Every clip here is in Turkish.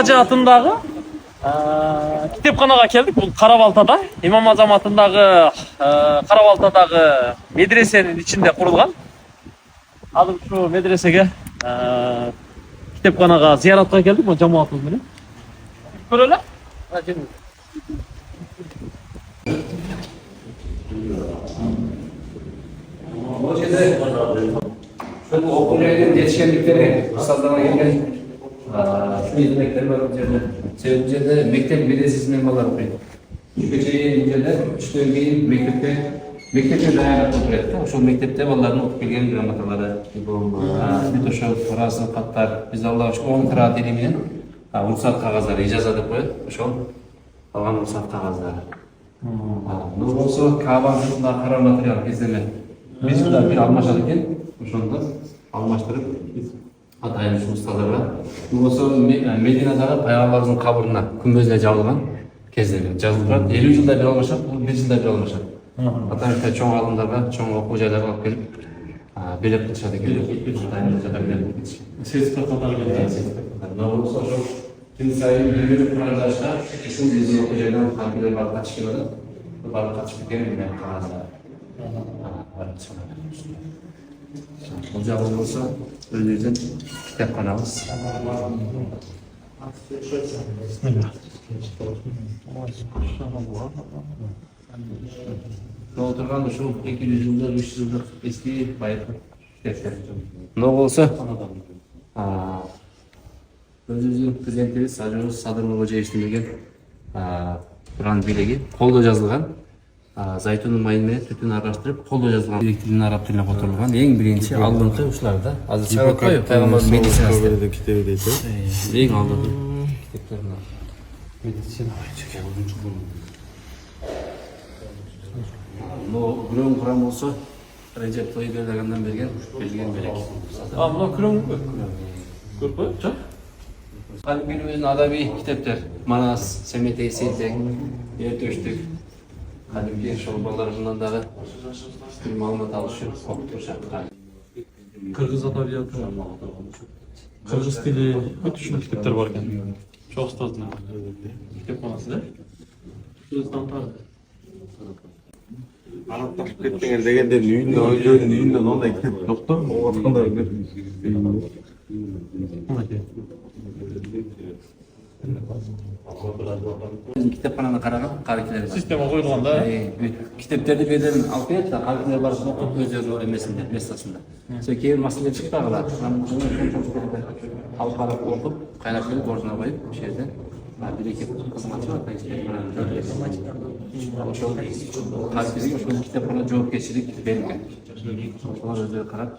Hacı atındагы kitapxonaga keldik. Bu Karabalta'da. İmam Azam atındагы Karabalta'dагы medresenin içinde kurulgan. Adım şu medresege kitapxonaga ziyaratga geldik. Bu cemaatimiz bilen. Görelim. Bu şeyde şu okulların yetişkenlikleri sazlama gelgen şu hizmetleri var o yerde. Sevgili mektep medresesi memurlar okuyor. Şu şeyi inceler, üç bölgeyi mektepte dayanak oturuyor. Şu mektepte ballarını okup gelgen gramataları. Bir de şu rasıl katlar, biz Allah'a şu 10 kıraat eliminin ruhsat kağızları, icazatı koyuyor. Şu kalan ruhsat kağızları. Ne olsa Kabe'nin sırtında karar materyal izleme. Biz burada bir almaşadıkken, şunda almaştırıp Hatay'ın şu ustalarla. Bu olsa Medine'de Peygamberimizin kabrına kümbözle çalınan kezdeler. Жазылған 50 жылда bir almaşak, 1 жылda bir almaşak. Hatay'ın çoğun alımlarga, çoğun okul jaylarga alıp gelip belep kılışады eкен. Hatay'ın belep kılışады. Sertifikatlар geldi. Ne olsa şu gün sayı bir kurardaşta şu bizim okul jaylardan kalbiler var kaç kilo da var kaç bir kere mi kağıtlar. Ocağımız olsa özümüzün kitapxonamiz. Oturgan şu 200 yıldır, 300 yıldır eski bayatlı kitaplar. Ne olsa özümüzün prezidentimiz Sajımız Sadırlı Hoca işlemеген Kur'an bilegi қолда жазылған. Zaytunun mayını tütün araştırıp kolda yazılan dilinin Arap diline oturulgan en birinci aldığında uçlarda. Azı çabuk koyup Peygamber medisinası. En aldığında kitaplarına. Medisina. Bu Kur'an Kur'an olsa Recep Tayyip Erdoğan'dan bergen belek. Ama Kur'an Kur'an çok. Hani günümüzün adabi kitaplar. Manas, Semete, Seytek, Ertöştük. Hani bir şolbalarından da bir malumat alışıyor, okutursak. Kırgız adabiyatı, Kırgız dili, bütün kitaplar var ekan. Çok ustazlar. Kitapxonasida. Kırgızdan tarih. Araplaşıp ketken degende nüyünden onday kitap yoktu. O ortamda Kitapxonani qaragan qarikilar. Sistema qo'yilganda. Kitaplarni bu yerdan olib keladi, qarikilar borib o'qib o'zlari emesinde, mestasında. Sonra keyin masala chiqdilar. Xalqaro o'qib, qaynab kelib o'rnuna qo'yib, o'sha yerdan bir ikki xizmatchi var. Qarikilarga o'sha kitapxona javobgarchilik berilgan. Ular o'zlari qarab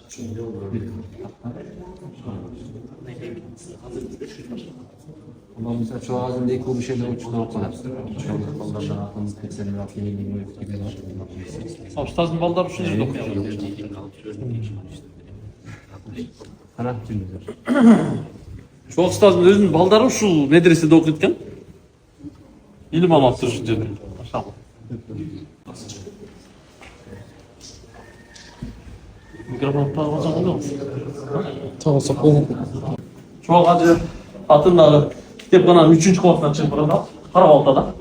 ama mesela çoğu ağzındaki bu şeyler uçtu okular. Çoğu kollardan aklımız teksenin altını yiyip gibi var. Ustazın balları şu yüzde okuyor. Ana tümüdür. Şu ustazın özünün balları şu medresede okuyotken ilim alıptır şu жерде. Maşallah. Mikrofon tağmasan olur mu? Tağmasak olur. Çoğu Hacı atındagы kitapxonanın 3-cü qavatından çıkıp burada Karabalta'da.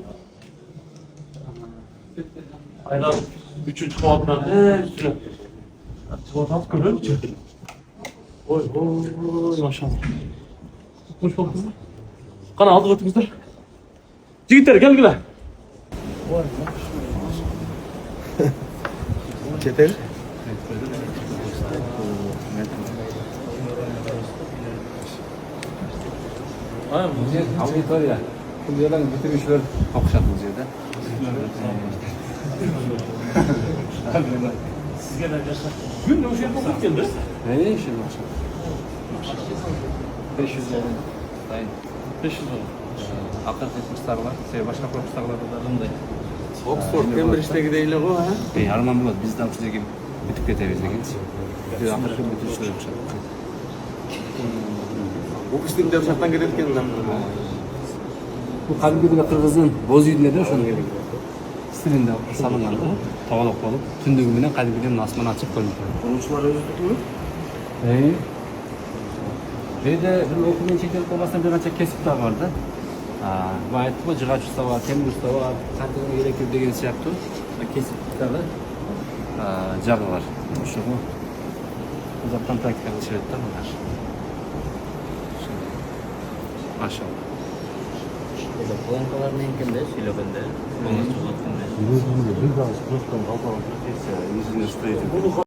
Aylar 3-cü qavatından üstüne. Çıkıp görüyor musun? Oy maşallah. Hoş bulduk. Kana aldık ötümüzler. Jigitler gel gel. Çetel. Aynen. Auditoriya. Bu yerden bitirmişler okuşatlı yerde. Siz gelen yaşlar. Gün de o şey okuyup geldiniz. Ne işin var? 500 lira. Dayın. 500 lira. Akıl kurslar var. Başka kurslar var da bunday. Oxford, Cambridge'deki değil o ha? Arman болады. Bizden şu gibi bitik geteriz degeniz. Bir akıl bitirişler yapacak. Bu kısım devşaktan gelirken de. Bu Kalbigül'de Kırgız'ın boz yüzünde de şunu gerek. Stilinde salınlandı. Tavalık olup tündüğümüne Kalbigül'ün asmanı açıp koymuş. Konuşmalar özlük mü? Bir de bir okulun çekerek olmasına bir anca kesip de vardı. Bu ayettim o cıgaç usta var, temir usta var, kantine gerekir degen şey yaptı. Kesip de jabı var. Şu bu. Uzaktan takip edildi bunlar. Maşallah. Plankalar neyken de silahında. Bir daha, bir daha, yüzüne stoydu.